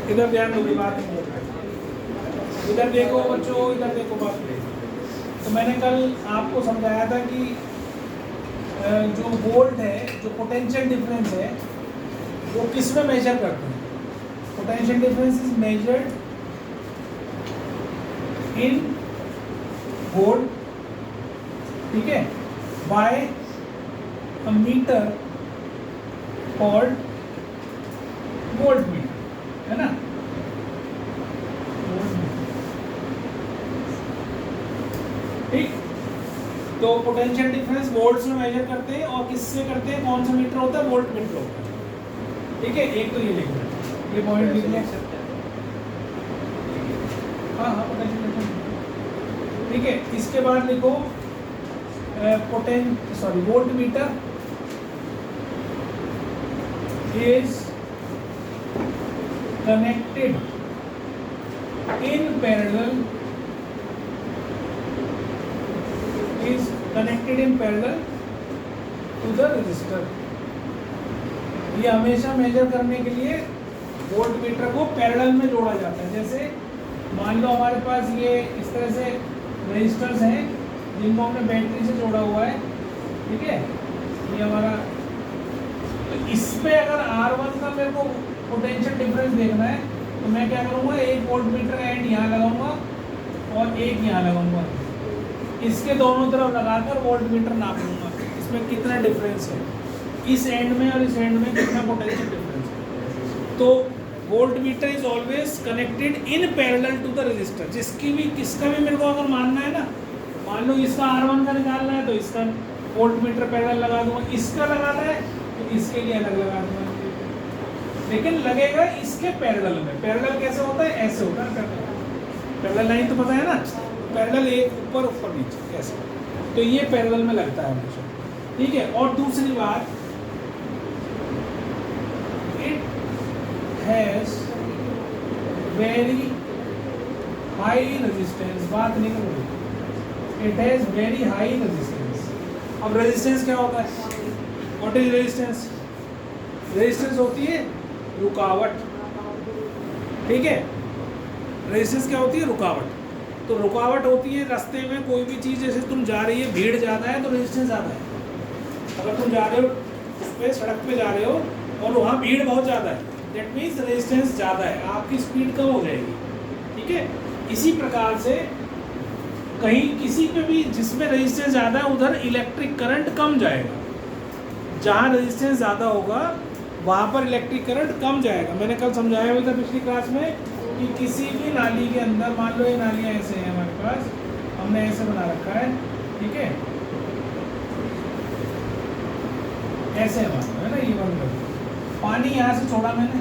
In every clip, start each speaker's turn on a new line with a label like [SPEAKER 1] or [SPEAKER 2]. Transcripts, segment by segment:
[SPEAKER 1] इधर ध्यान दो, बात नहीं हो रहा है। इधर देखो बच्चों, इधर देखो बात। तो मैंने कल आपको समझाया था कि जो वोल्ट है, जो पोटेंशियल डिफरेंस है, वो किस में मेजर करते हैं? Potential difference is measured in volt, ठीक है, बाय अ मीटर कॉल्ड वोल्ट मीटर, है ना। ठीक, तो पोटेंशियल डिफरेंस वोल्ट्स में मेजर करते हैं, और किससे करते हैं? कौन सा मीटर होता है? वोल्ट मीटर होता है। ठीक है, एक तो ये लिख लो, ये पॉइंट लिख लो। हाँ हाँ, पोटेंशियल डिफरेंस। ठीक है, इसके बाद लिखो volt meter is connected in parallel to the resistor। ये हमेशा मेजर करने के लिए वोल्ट मीटर को पैरेलल में जोड़ा जाता है। जैसे मान लो हमारे पास ये इस तरह से रेजिस्टर्स हैं जिनको हमने बैटरी से जोड़ा हुआ है, ठीक है, ये हमारा। इस पे अगर R1 का मेरे को पोटेंशियल डिफरेंस देखना है तो मैं क्या करूँगा, एक वोल्ट मीटर का एंड यहाँ लगाऊंगा और एक यहाँ लगाऊंगा, इसके दोनों तरफ लगाकर वोल्ट मीटर नाप लूँगा इसमें कितना डिफरेंस है, इस एंड में और इस एंड में कितना पोटेंशियल डिफरेंस है। तो voltmeter is always connected in parallel to the resistor. किसका भी मेरे को अगर मानना है ना, मान लो इसका R1 का निकालना है तो इसका वोल्ट मीटर पैरेलल लगा दूंगा, इसका लगाना है तो इसके लिए अलग लगा दूंगा, लेकिन लगेगा इसके पैरेलल में। पैरेलल कैसे होता है? ऐसे होता है पैरेलल लाइन, तो पता है ना, पैरेलल एक ऊपर ऊपर नीचे ऐसे, तो ये पैरेलल में लगता है हमेशा। ठीक है, और दूसरी बात, it has very high resistance. बात नहीं करोगे, it has very high resistance. अब रेजिस्टेंस क्या होता है? What is resistance? रेजिस्टेंस होती है रुकावट, ठीक है। रेजिस्टेंस क्या होती है? रुकावट। तो रुकावट होती है रास्ते में कोई भी चीज़, जैसे तुम जा रही है, भीड़ ज़्यादा है तो रेजिस्टेंस ज़्यादा है। अगर तुम जा रहे हो उस पर सड़क पे जा रहे हो और वहाँ भीड़ बहुत ज़्यादा है, दैट मीन्स रेजिस्टेंस ज़्यादा है, आपकी स्पीड कम हो जाएगी। ठीक है, इसी प्रकार से कहीं किसी पे भी जिसमें रेजिस्टेंस ज़्यादा है उधर इलेक्ट्रिक करंट कम जाएगा। जहाँ रेजिस्टेंस ज़्यादा होगा वहाँ पर इलेक्ट्रिक करंट कम जाएगा। मैंने कल समझाया हुआ था पिछली क्लास में कि किसी भी नाली के अंदर, मान लो ये नालियाँ ऐसे हैं हमारे पास, हमने ऐसे बना रखा है, ठीक है, ऐसे है ना, ये बंद कर, पानी यहाँ से छोड़ा मैंने,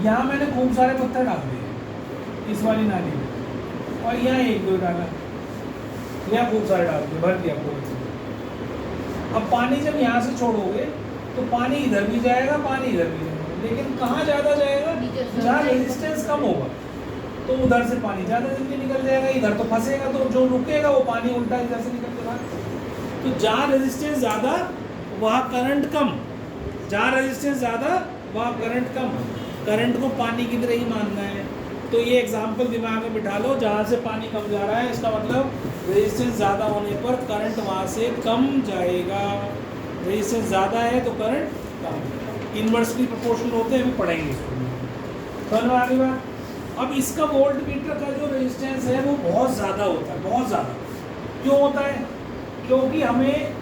[SPEAKER 1] यहाँ मैंने खूब सारे पत्थर डाल दिए इस वाली नाली में, और यहाँ एक दो डाला, यहाँ खूब सारे डाल दिए, भर दिया पूरा। अब पानी जब यहाँ से छोड़ोगे तो पानी इधर भी जाएगा, पानी इधर भी जाएगा, लेकिन कहाँ ज़्यादा जाएगा? जहाँ रेजिस्टेंस कम होगा तो उधर से पानी ज़्यादा जल्दी निकल जाएगा, इधर तो फंसेगा, तो जो रुकेगा वो पानी उल्टा इधर से निकल जाएगा। तो जहाँ रेजिस्टेंस ज़्यादा वहाँ करंट कम, जहाँ रेजिस्टेंस ज़्यादा वहाँ करंट कम। करंट को पानी की तरह ही मानना है। तो ये एग्जाम्पल दिमाग में बिठा लो, जहाँ से पानी कम जा रहा है इसका मतलब रेजिस्टेंस ज़्यादा होने पर करंट वहाँ से कम जाएगा। रेजिस्टेंस ज़्यादा है तो करंट कम। इन्वर्सली प्रोपोर्शनल होते हैं, हम पढ़ेंगे इसको। समझ में आ गई बात? अब इसका वोल्ट मीटर का जो रेजिस्टेंस है वो बहुत ज़्यादा होता है, बहुत ज़्यादा। क्यों होता है? क्योंकि हमें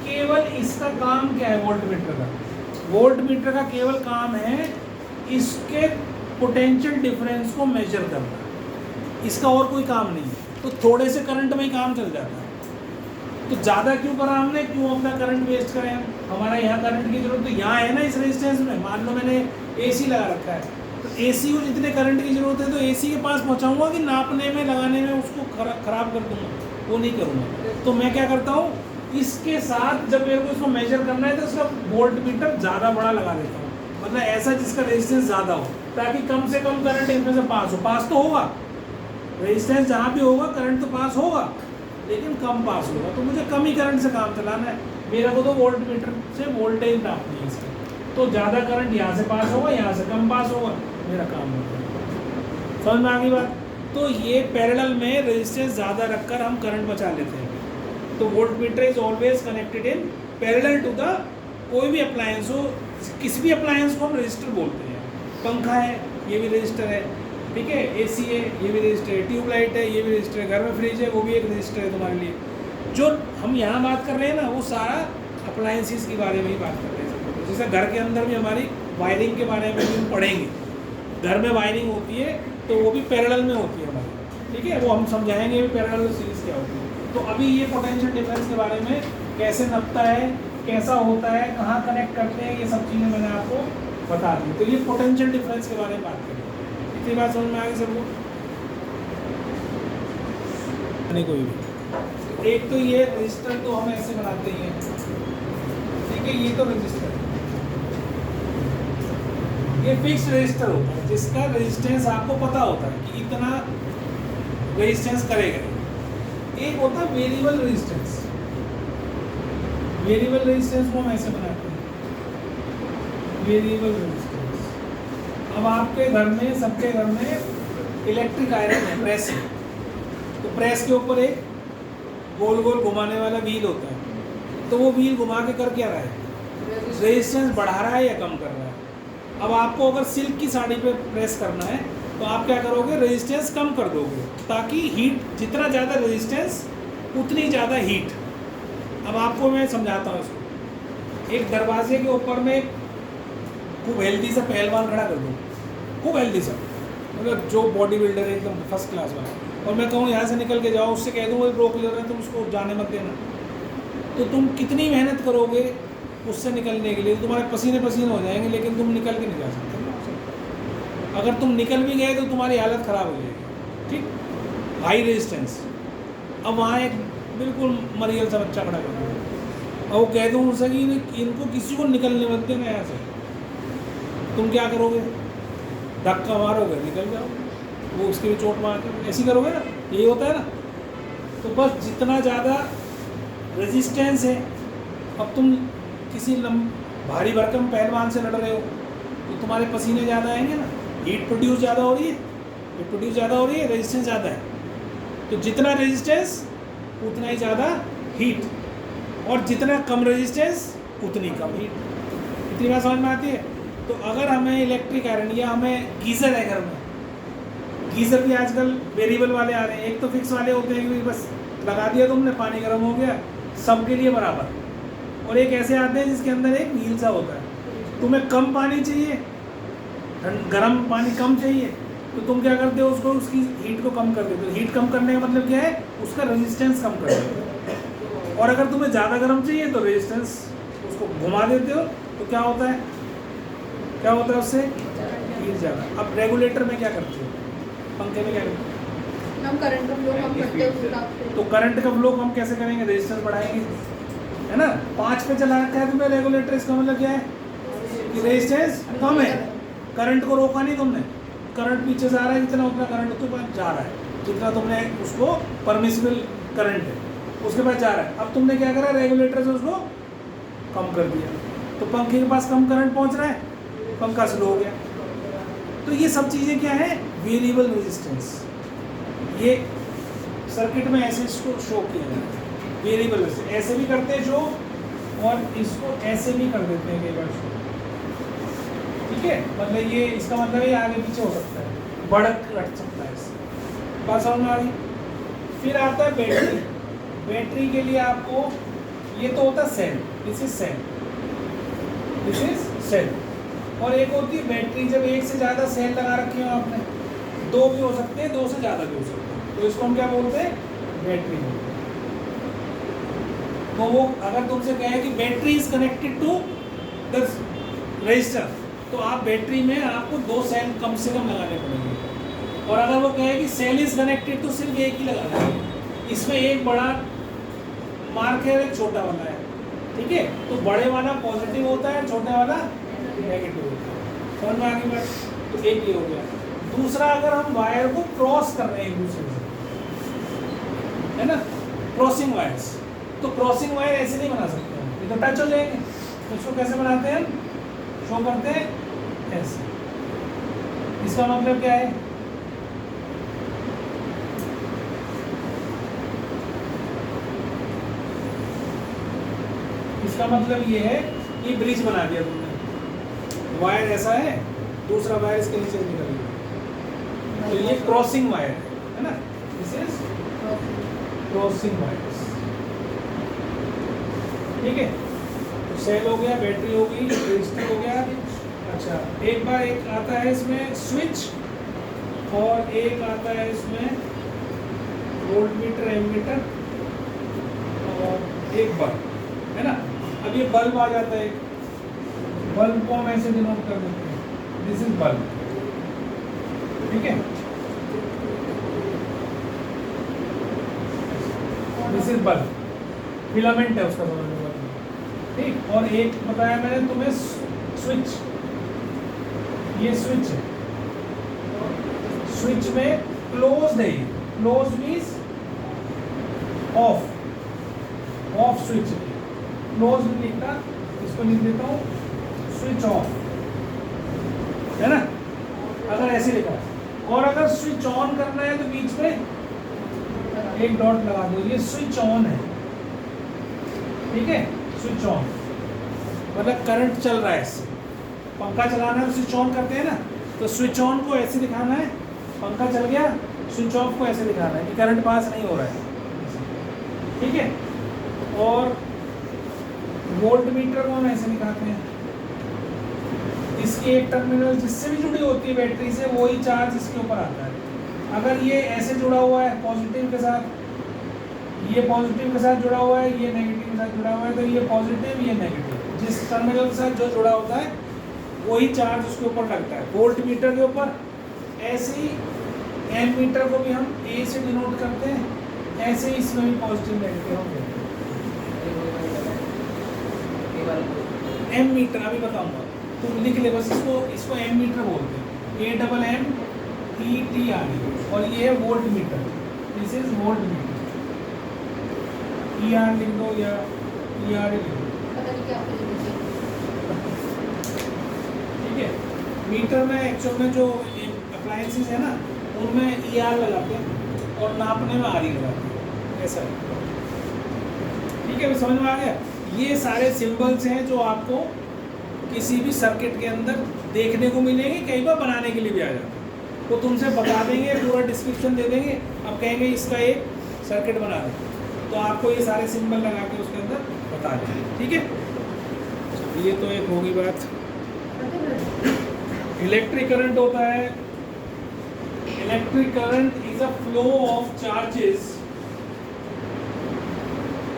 [SPEAKER 1] केवल इसका काम क्या है? वोल्ट मीटर का, वोल्ट मीटर का केवल काम है इसके पोटेंशियल डिफरेंस को मेजर करना, इसका और कोई काम नहीं है। तो थोड़े से करंट में ही काम चल जाता है। तो ज़्यादा क्यों करा हमने? क्यों अपना करंट वेस्ट करें हम? हमारा यहाँ करंट की जरूरत तो यहाँ है ना, इस रेजिस्टेंस में। मान लो मैंने AC लगा रखा है, तो AC को जितने करंट की जरूरत है तो AC के पास पहुँचाऊँगा कि नापने में, लगाने में उसको खराब कर दूँगा? वो नहीं करूँगा। तो मैं क्या करता हूँ, इसके साथ जब मेरे को इसको मेजर करना है तो इसका वोल्ट मीटर ज़्यादा बड़ा लगा देता हूँ, मतलब ऐसा जिसका रेजिस्टेंस ज़्यादा हो, ताकि कम से कम करंट इसमें से पास हो। पास तो होगा, रेजिस्टेंस जहाँ भी होगा करंट तो पास होगा, लेकिन कम पास होगा। तो मुझे कम ही करंट से काम चलाना है, मेरा को तो वोल्ट मीटर से वोल्टेज नापनी है इसकी। तो ज़्यादा करंट यहाँ से पास होगा, यहाँ से कम पास होगा, मेरा काम होगा। समझ में आ गई बात। तो ये पैरेलल में रेजिस्टेंस ज़्यादा रखकर हम करंट बचा लेते हैं। तो voltmeter is always connected in parallel to the, कोई भी अप्लायंस हो, किसी भी अप्लायंस को हम रजिस्टर बोलते हैं। पंखा है, ये भी रजिस्टर है, ठीक है, एसी है, ये भी रजिस्टर है, ट्यूबलाइट है, ये भी रजिस्टर है, घर में फ्रिज है, वो भी एक रजिस्टर है तुम्हारे लिए। जो हम यहाँ बात कर रहे हैं ना, वो सारा अप्लायंसेस के बारे में ही बात कर रहे हैं। जैसे घर के अंदर भी हमारी वायरिंग के बारे में भी हम पढ़ेंगे, घर में वायरिंग होती है तो वो भी पैरेलल में होती है हमारी, ठीक है, वो हम समझाएंगे भी पैरेलल सीरीज क्या होती है। तो अभी ये पोटेंशियल डिफरेंस के बारे में कैसे नपता है, कैसा होता है, कहाँ कनेक्ट करते हैं, ये सब चीज़ें मैंने आपको बता दी। तो ये पोटेंशियल डिफरेंस के बारे में बात करें। इतनी बात समझ में आ गई सबको? नहीं कोई भी। एक तो ये रजिस्टर तो हम ऐसे बनाते ही हैं, ठीक है, ये तो रजिस्टर है, ये फिक्स रजिस्टर होता है जिसका रेजिस्टेंस आपको पता होता है कि इतना रेजिस्टेंस करेगा। एक होता है वेरिएबल रेजिस्टेंस। वेरिएबल रेजिस्टेंस को हम ऐसे बनाते हैं, वेरिएबल रेजिस्टेंस। अब आपके घर में, सबके घर में इलेक्ट्रिक आयरन है, प्रेस है, तो प्रेस के ऊपर एक गोल गोल घुमाने वाला व्हील होता है। तो वो व्हील घुमा के कर क्या रहा है, रेजिस्टेंस बढ़ा रहा है या कम कर रहा है। अब आपको अगर सिल्क की साड़ी पे प्रेस करना है तो आप क्या करोगे, रेजिस्टेंस कम कर दोगे, ताकि हीट, जितना ज़्यादा रेजिस्टेंस उतनी ज़्यादा हीट। अब आपको मैं समझाता हूँ इसको। एक दरवाजे के ऊपर में खूब हेल्दी सा पहलवान खड़ा कर दूँ, खूब हेल्दी सा, मतलब जो बॉडी बिल्डर है एकदम फर्स्ट क्लास वाला, और मैं कहूँ यहाँ से निकल के जाओ, उससे कह दूँ वो रोक ले रहे हैं, तुम उसको जाने मत देना, तो तुम कितनी मेहनत करोगे उससे निकलने के लिए, तुम्हारे पसीने पसीने हो जाएंगे, लेकिन तुम निकल के नहीं जा सकते। अगर तुम निकल भी गए तो तुम्हारी हालत ख़राब हो जाएगी, ठीक। High resistance. अब वहाँ एक बिल्कुल मरियल सा बच्चा खड़ा कर दो और वो कह दूँ उससे कि इनको किसी को निकलने मत देना यहाँ से, तुम क्या करोगे, धक्का मारोगे, निकल जाओ, वो उसके भी चोट मार के ऐसी करोगे ना, यही होता है ना। तो बस जितना ज़्यादा रेजिस्टेंस है, अब तुम किसी भारी भरकम पहलवान से लड़ रहे हो तो तुम्हारे पसीने ज़्यादा आएंगे ना, हीट प्रोड्यूस ज़्यादा हो रही है, हीट प्रोड्यूस ज़्यादा हो रही है, रेजिस्टेंस ज़्यादा है, तो जितना रेजिस्टेंस उतना ही ज़्यादा हीट, और जितना कम रेजिस्टेंस उतनी कम हीट। इतनी बात समझ में आती है। तो अगर हमें इलेक्ट्रिक आयरन या हमें गीज़र है घर में, गीज़र भी आजकल वेरिएबल वाले आ रहे हैं, एक तो फिक्स वाले होते हैं कि बस लगा दिया तुमने, पानी गर्म हो गया सबके लिए बराबर, और एक ऐसे आते हैं जिसके अंदर एक व्हील सा होता है, तुम्हें कम पानी चाहिए, गर्म पानी कम चाहिए, तो तुम क्या करते हो, उसको, उसकी हीट को कम कर देते हो। हीट कम करने का मतलब क्या है, उसका रेजिस्टेंस कम कर देते हो। और अगर तुम्हें ज़्यादा गर्म चाहिए तो रेजिस्टेंस उसको घुमा देते हो, तो क्या होता है, क्या होता है उससे हीट ज़्यादा। अब रेगुलेटर में क्या करते हो, पंखे में क्या करते हो,
[SPEAKER 2] हम करंट का फ्लो कम करते हैं।
[SPEAKER 1] तो करंट का फ्लो कम कैसे करेंगे, रेजिस्टेंस बढ़ाएंगे, है ना। 5 पे चला रखा है तुम्हें रेगुलेटर, इसका मतलब क्या है कि रेजिस्टेंस कम है, करंट को रोका नहीं तुमने, करंट पीछे से आ रहा है, जितना उतना करंट उसके पास जा रहा है, जितना तुमने उसको परमिसिबल करंट है उसके पास जा रहा है। अब तुमने क्या करा, रेगुलेटर से उसको कम कर दिया, तो पंखे के पास कम करंट पहुंच रहा है, पंखा स्लो हो गया। तो ये सब चीज़ें क्या है, वेरिएबल रेजिस्टेंस। ये सर्किट में ऐसे इसको शो किया जाता है, वेरिएबल रेजिस्टेंस। ऐसे भी करते हैं शो, और इसको ऐसे भी कर देते हैं कई बार शो, ठीक है। मतलब ये, इसका मतलब ये आगे पीछे हो सकता है, बढ़त घट सकता है इससे। बात समझ में आ रही। फिर आता है बैटरी। बैटरी के लिए आपको, ये तो होता है cell, this is cell, this is cell, और एक होती है बैटरी। जब एक से ज़्यादा सेल लगा रखे हो आपने, 2 भी हो सकते हैं, 2 से ज़्यादा भी हो सकते हैं, तो इसको हम क्या बोलते हैं, बैटरी बोलते हैं। तो वो अगर तुमसे कहे कि battery is connected to the resistor, तो आप बैटरी में आपको 2 सेल कम से कम लगाने पड़ेंगे। और अगर वो कहे कि सेल इज कनेक्टेड, तो सिर्फ एक ही लगाना है। इसमें एक बड़ा मार्क है और एक छोटा वाला है, ठीक है। तो बड़े वाला पॉजिटिव होता है, छोटे वाला नेगेटिव होता है। समझ में आ गई बात। तो एक ये हो गया। दूसरा, अगर हम वायर को क्रॉस कर रहे हैं एक दूसरे से, है ना, क्रॉसिंग वायर्स, तो क्रॉसिंग वायर ऐसे नहीं बना सकते हैं, ये तो टच हो जाएंगे। तो इसको कैसे बनाते हैं, शो करते हैं ऐसे। इसका मतलब क्या है, इसका मतलब ये है कि ब्रिज बना दिया तुमने, वायर ऐसा है, दूसरा वायर इसके नीचे निकल गया, तो ये क्रॉसिंग वायर है ना, दिस इज क्रॉसिंग वायर्स। ठीक है, तो सेल हो गया, बैटरी हो गई, रजिस्टर हो गया। अच्छा, एक बार एक आता है इसमें स्विच, और एक आता है इसमें वोल्ट मीटर, एमीटर, और एक बल्ब, है ना। अब ये बल्ब आ जाता है, बल्ब को हम ऐसे डिनोट कर देते हैं, दिस इज बल्ब। ठीक है, दिस इज बल्ब, फिलामेंट है उसका समझ लो। ठीक, और एक बताया मैंने तुम्हें स्विच, ये स्विच है, स्विच में क्लोज्ड है, close means of, off switch, close नहीं लिखता, इसको लिख देता हूँ स्विच ऑफ, है ना, अगर ऐसे लिखा है। और अगर स्विच ऑन करना है तो बीच में एक डॉट लगा दो, ये स्विच ऑन है। ठीक है, स्विच ऑन मतलब करंट चल रहा है, इससे पंखा चलाना है, स्विच ऑन करते हैं ना, तो स्विच ऑन को ऐसे दिखाना है, पंखा चल गया, स्विच ऑफ को ऐसे दिखाना है कि करंट पास नहीं हो रहा है। ठीक है, और वोल्ट मीटर को हम ऐसे दिखाते हैं, इसकी एक टर्मिनल जिससे भी जुड़ी होती है बैटरी से, वही चार्ज इसके ऊपर आता है। अगर ये ऐसे जुड़ा हुआ है पॉजिटिव के साथ, ये पॉजिटिव के साथ जुड़ा हुआ है, ये नेगेटिव के साथ जुड़ा हुआ है, तो ये पॉजिटिव, ये नेगेटिव, जिस टर्मिनल के साथ जो जुड़ा होता है वही चार्ज उसके ऊपर लगता है। वोल्ट मीटर के ऊपर ऐसे ही एम मीटर को भी हम ए से डिनोट करते हैं, ऐसे ही इसमें भी पॉजिटिव नेगेटिव होते हैं। एम मीटर अभी बताऊंगा, तुम लिख ले बस, इसको एम मीटर बोलते हैं, AMMETR, और ये है volt meter, this is volt meter. ER लिख दो या ER लिख दो,
[SPEAKER 2] पता नहीं क्या आपने लिखा है।
[SPEAKER 1] ठीक है। मीटर में एक्चुअल में जो अप्लायंसेस है ना, उनमें ER लगाते हैं और नापने में RE लगाते हैं, ऐसा है। ठीक है, समझ में आ गया। ये सारे सिंबल्स हैं जो आपको किसी भी सर्किट के अंदर देखने को मिलेंगे, कई बार बनाने के लिए भी आ जाते हैं, तो तुमसे बता देंगे, पूरा डिस्क्रिप्शन दे देंगे, अब कहेंगे इसका एक सर्किट बना दें, तो आपको ये सारे सिंबल लगा के उसके अंदर बता देंगे। ठीक है, ये तो एक होगी बात। इलेक्ट्रिक करंट होता है, electric current is a flow of charges,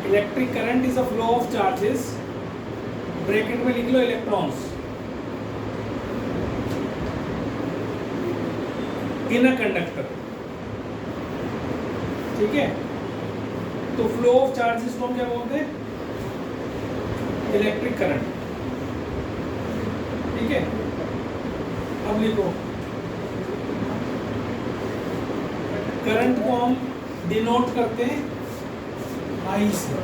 [SPEAKER 1] electric current is a flow of charges, bracket में लिख लो इलेक्ट्रॉन्स, इन अ कंडक्टर। ठीक है, तो फ्लो ऑफ चार्जेस को हम क्या बोलते हैं, इलेक्ट्रिक करंट। ठीक है, अब लिखो, करंट को हम डिनोट करते हैं आई से।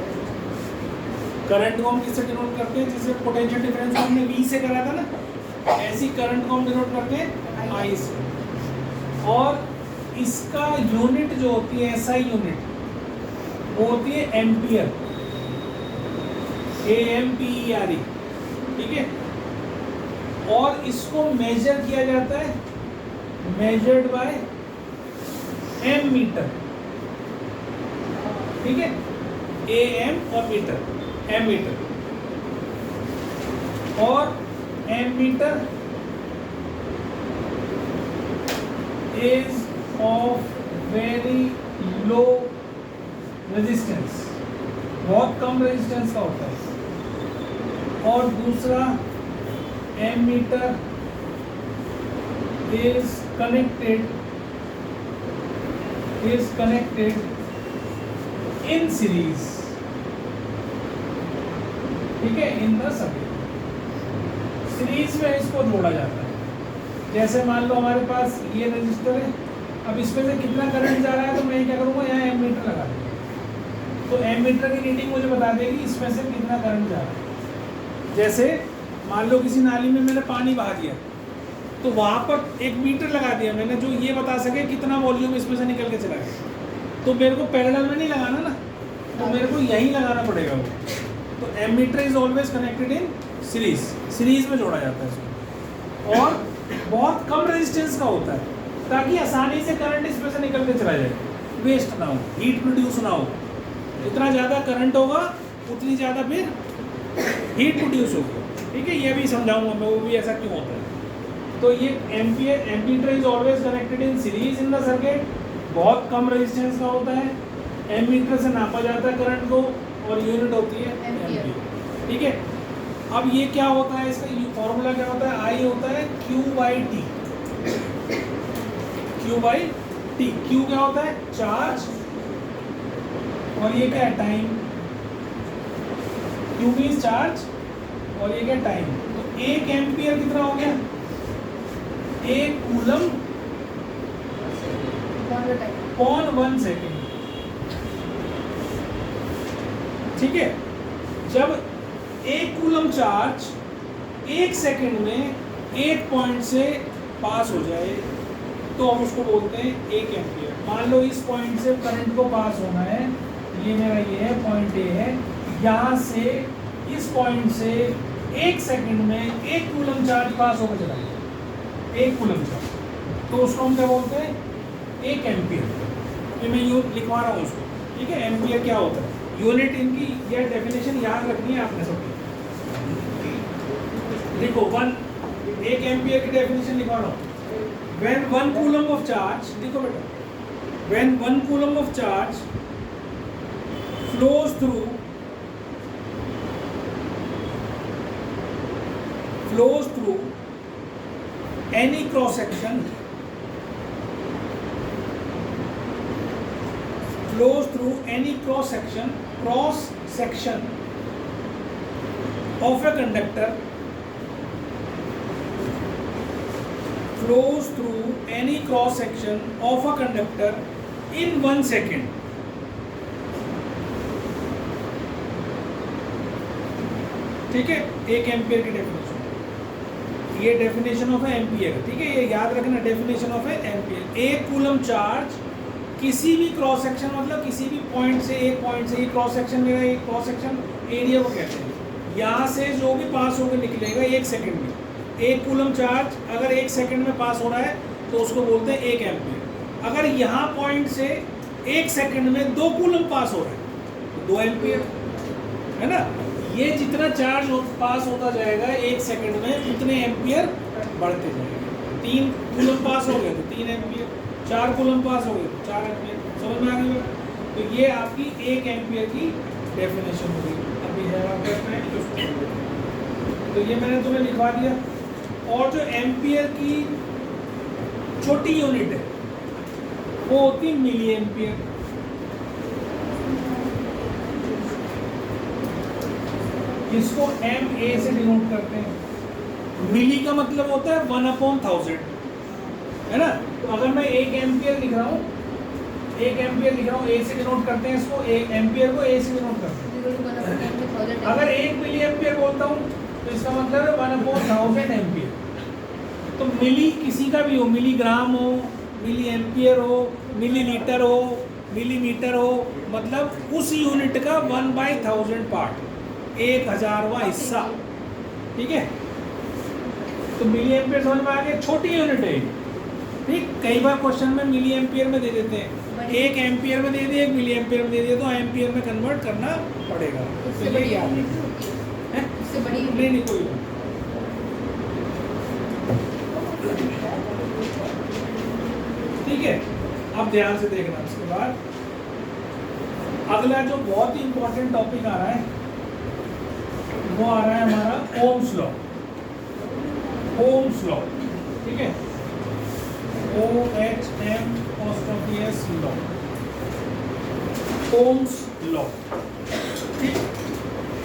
[SPEAKER 1] करंट को हम किससे डिनोट करते हैं, जिससे पोटेंशियल डिफरेंस हमने V से करा था ना, ऐसी करंट को हम डिनोट करते हैं I से। और इसका यूनिट जो होती है SI यूनिट, वो होती है एम्पियर, AMPERE। ठीक है, और इसको मेजर किया जाता है, मेजर्ड बाय एम मीटर। ठीक है, AM और मीटर, एम मीटर, और ammeter is of very low resistance, बहुत कम रेजिस्टेंस का होता है। और दूसरा ammeter is connected in series. ठीक है, इन द सर्किट, सीरीज में इसको जोड़ा जाता है। जैसे मान लो हमारे पास ये रजिस्टर है, अब इसमें से कितना करंट जा रहा है, तो मैं क्या करूँगा, यहाँ एम मीटर लगा दूँगा, तो एम मीटर की रीडिंग मुझे बता देगी इसमें से कितना करंट जा रहा है। जैसे मान लो किसी नाली में मैंने पानी बहा दिया, तो वहाँ पर एक मीटर लगा दिया मैंने, जो ये बता सके कितना वॉल्यूम इसमें से निकल के चला गया। तो मेरे को पैरेलल में नहीं लगाना ना, तो मेरे को यहीं लगाना पड़ेगा वो, तो ammeter is always connected in series, series में जोड़ा जाता है इसको, और बहुत कम रेजिस्टेंस का होता है ताकि आसानी से करंट इसमें से निकल के चला जाए, वेस्ट ना हो, हीट प्रोड्यूस ना हो। जितना ज़्यादा करंट होगा उतनी ज़्यादा फिर हीट प्रोड्यूस होगी। ठीक है, ये भी समझाऊंगा मैं वो भी ऐसा क्यों होता है। तो ये ammeter is always connected in series in the circuit, बहुत कम रेजिस्टेंस का होता है, एमीटर से नापा जाता है करंट को और यूनिट होती है एम्पियर। ठीक है, अब ये क्या होता है, इसका फॉर्मूला क्या होता है, आई होता है Q/T, Q/T। Q क्या होता है, चार्ज, और ये क्या है, टाइम। Q मीन्स चार्ज और ये क्या, टाइम। तो 1 एम्पियर कितना हो गया, 1 कूलम पॉन 1 सेकेंड। ठीक है, जब 1 कूलम चार्ज 1 सेकेंड में 1 पॉइंट से पास हो जाए तो हम उसको बोलते हैं 1 एम्पियर। मान लो इस पॉइंट से करंट को पास होना है, ये मेरा ये है पॉइंट ए है, यहाँ से इस पॉइंट से 1 सेकेंड में 1 कूलम चार्ज पास होकर चला गया, 1 कूलम चार्ज, तो उसको हम क्या बोलते हैं, 1 एम्पियर। तो मैं यूँ लिखवा रहा हूँ उसको। ठीक है, एम्पियर क्या होता है, यूनिट इनकी यह डेफिनेशन याद रखनी है आपने सबकी। देखो 1 एम्पियर की डेफिनेशन लिखवा रहा हूँ। When 1 coulomb of charge, देखो बेटा, when 1 coulomb of charge flows through any cross section, of a conductor, flows through any cross section of a conductor in 1 second. ठीक है, 1 एम्पियर की डेफिनेशन, ये डेफिनेशन ऑफ एम्पियर। ठीक है, ये याद रखना, definition of ampere. 1 coulomb charge किसी भी क्रॉस सेक्शन, मतलब किसी भी पॉइंट से, एक पॉइंट से, ये क्रॉस सेक्शन मेरा, एक क्रॉस सेक्शन एरिया को कहते हैं, यहाँ से जो भी पास होकर निकलेगा 1 सेकेंड में, 1 कूलम चार्ज अगर 1 सेकेंड में पास हो रहा है तो उसको बोलते हैं 1 एम्पियर। अगर यहाँ पॉइंट से 1 सेकेंड में 2 कूलम पास हो रहा है तो 2 एम्पियर, है ना। ये जितना चार्ज पास होता जाएगा 1 सेकेंड में उतने एम्पियर बढ़ते जाएंगे। 3 कूलम पास हो गए तो 3 एम्पियर, 4 कूलम पास हो गए तो 4 एम्पियर। समझ में आ गया? तो ये आपकी 1 एम्पियर की डेफिनेशन होगी। अभी है तो ये मैंने तुम्हें लिखवा दिया। और जो एम्पियर की छोटी यूनिट है वो होती है मिली एम्पियर। इसको MA से डिनोट करते हैं। मिली का मतलब होता है 1/1000, है ना। तो अगर मैं 1 एम्पियर लिख रहा हूँ, 1 एम्पियर लिख रहा हूँ, A से डिनोट करते हैं इसको, 1 एम्पियर को A से डिनोट करते हैं। अगर 1 मिली एम्पियर बोलता हूँ तो इसका मतलब है 1/1000 एम्पियर। तो मिली किसी का भी हो, मिलीग्राम हो, मिली एम्पियर हो, मिलीलीटर हो, मिलीमीटर हो, मतलब उस यूनिट का 1/1000 पार्ट, 1000वां हिस्सा। ठीक है, तो मिली एम्पियर समझ में आ गया, छोटी यूनिट है। ठीक, कई बार क्वेश्चन में मिली एम्पियर में दे देते हैं, 1 एम्पियर में दे दिए, 1 मिली एम्पियर में दे दिए, तो एम्पियर में कन्वर्ट करना पड़ेगा।
[SPEAKER 2] उससे बड़ी
[SPEAKER 1] याद
[SPEAKER 2] है, उससे बड़ी
[SPEAKER 1] नहीं कोई। ठीक है, अब ध्यान से देखना। उसके बाद अगला जो बहुत ही इंपॉर्टेंट टॉपिक आ रहा है वो आ रहा है हमारा ओम्स लॉ। ओम्स लॉ, ठीक है, OHM लॉ, ओम्स लॉ। ठीक,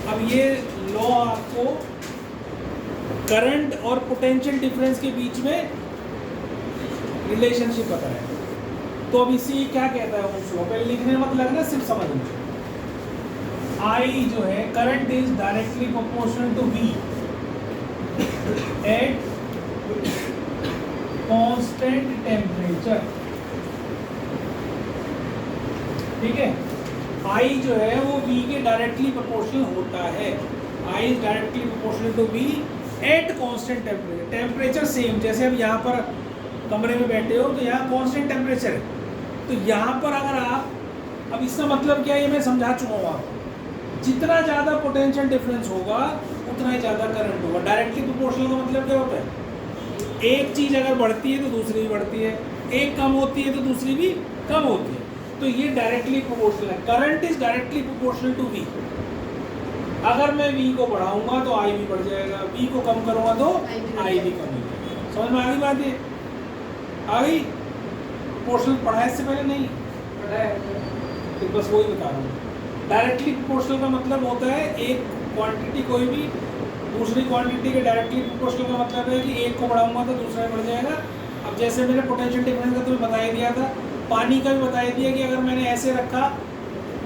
[SPEAKER 1] अब ये लॉ आपको करंट और पोटेंशियल डिफरेंस के बीच में रिलेशनशिप बताया है। तो अब इसी क्या कहता है ओम्स लॉ, पहले लिखने में मत लगना, सिर्फ समझना। I जो है, current is directly proportional to V at constant temperature. ठीक है, आई जो है वो वी के डायरेक्टली प्रोपोर्शनल होता है। I is directly proportional to V at constant temperature. Temperature same, जैसे अब यहाँ पर कमरे में बैठे हो तो यहाँ कांस्टेंट टेम्परेचर है, तो यहाँ पर अगर आप, अब इसका मतलब क्या है ये मैं समझा चुका हूँ आपको, जितना ज़्यादा पोटेंशियल डिफरेंस होगा उतना ही ज़्यादा करंट होगा। डायरेक्टली प्रोपोर्शनल का मतलब क्या होता है, एक चीज़ अगर बढ़ती है तो दूसरी भी बढ़ती है, एक कम होती है तो दूसरी भी कम होती है, तो ये डायरेक्टली प्रोपोर्शनल है। Current is directly proportional to V. अगर मैं वी को बढ़ाऊंगा तो आई भी बढ़ जाएगा, वी को कम करूंगा तो आई भी कम हो जाएगा। समझ में आ गई बात? ये आ गई? प्रोपोर्शनल पढ़ा है इससे पहले? नहीं तो बस वही बता रहा हूँ। डायरेक्टली प्रोपोर्शनल का मतलब होता है एक क्वांटिटी कोई भी दूसरी क्वांटिटी के डायरेक्टली प्रोपोर्शनल का मतलब है कि एक को बढ़ाऊंगा तो दूसरा बढ़ जाएगा। अब जैसे मैंने पोटेंशियल डिफरेंस का तुम्हें बता ही दिया था, पानी का भी बता ही दिया कि अगर मैंने ऐसे रखा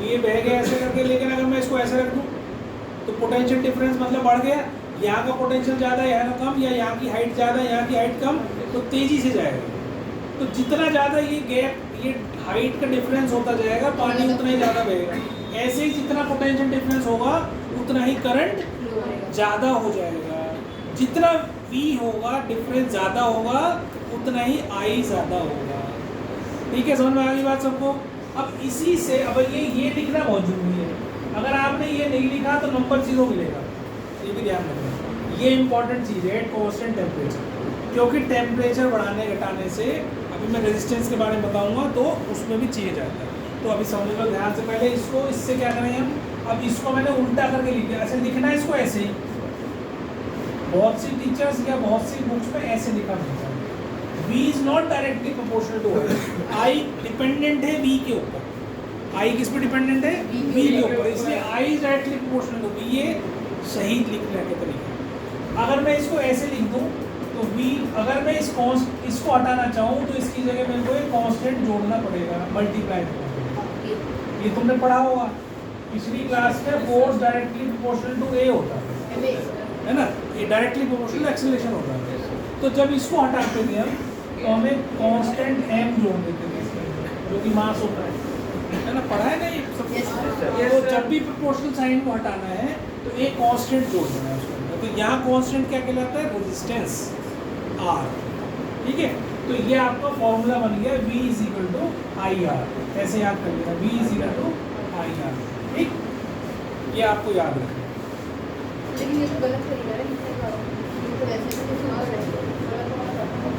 [SPEAKER 1] ये बह गया ऐसे करके, लेकिन अगर मैं इसको ऐसे रख दूँ तो पोटेंशियल डिफरेंस मतलब बढ़ गया। यहाँ का पोटेंशियल ज़्यादा यहाँ का कम, या यहाँ की हाइट ज़्यादा यहाँ की हाइट कम, तो तेज़ी से जाएगा। तो जितना ज़्यादा ये गैप, ये हाइट का डिफरेंस होता जाएगा, पानी उतना ही ज़्यादा बहेगा। ऐसे ही जितना पोटेंशियल डिफरेंस होगा उतना ही करंट ज़्यादा हो जाएगा। जितना V होगा डिफरेंस ज़्यादा होगा उतना ही I ज़्यादा होगा। ठीक है, समझ में आ गई बात सबको? अब इसी से अब ये लिखना बहुत जरूरी है। अगर आपने ये नहीं लिखा तो नंबर 0 मिलेगा, ये भी ध्यान रखना। ये इंपॉर्टेंट चीज़ है कांस्टेंट टेम्परेचर, क्योंकि टेम्परेचर बढ़ाने घटाने से, अभी मैं रेजिस्टेंस के बारे में बताऊंगा तो उसमें भी चेंज आता है। तो अभी समझ लो ध्यान से, पहले इसको इससे क्या करें हम, अब इसको मैंने उल्टा करके लिख दिया। ऐसे लिखना है इसको, ऐसे ही बहुत सी टीचर्स या बहुत सी बुक्स में ऐसे लिखा मिलता है, V is not directly proportional to I। I dependent है V के ऊपर। I किस पे डिपेंडेंट है? V के ऊपर, इसलिए I is directly proportional to V। ये सही लिखने का तरीका। अगर मैं इसको ऐसे लिख दूँ तो V, अगर मैं इसको हटाना चाहूँ तो इसकी जगह मेरे को एक कांस्टेंट जोड़ना पड़ेगा, मल्टीप्लाई करना पड़ेगा। ये तुमने पढ़ा होगा पिछली क्लास में, force directly proportional to A होता है ना, ये डायरेक्टली प्रोपोर्शनल एक्सेलरेशन होता है। तो जब इसको हटाते थे हम तो हमें कांस्टेंट m जोड़ देते थे इसमें, जो कि मास होता है ना, पढ़ा है ना ये सब। तो जब भी प्रोपोर्शनल साइन को हटाना है तो एक कांस्टेंट जोड़ देना है उसके अंदर। तो यहाँ कांस्टेंट क्या कहलाता है? Resistance R। ठीक है, तो ये आपका फॉर्मूला बन गया V is equal to IR। ऐसे याद कर लेना, V is equal to IR। ठीक, ये आपको याद रखना।
[SPEAKER 2] लेकिन ये तो गलत तरीका है, ये तो वैसे भी कुछ और है।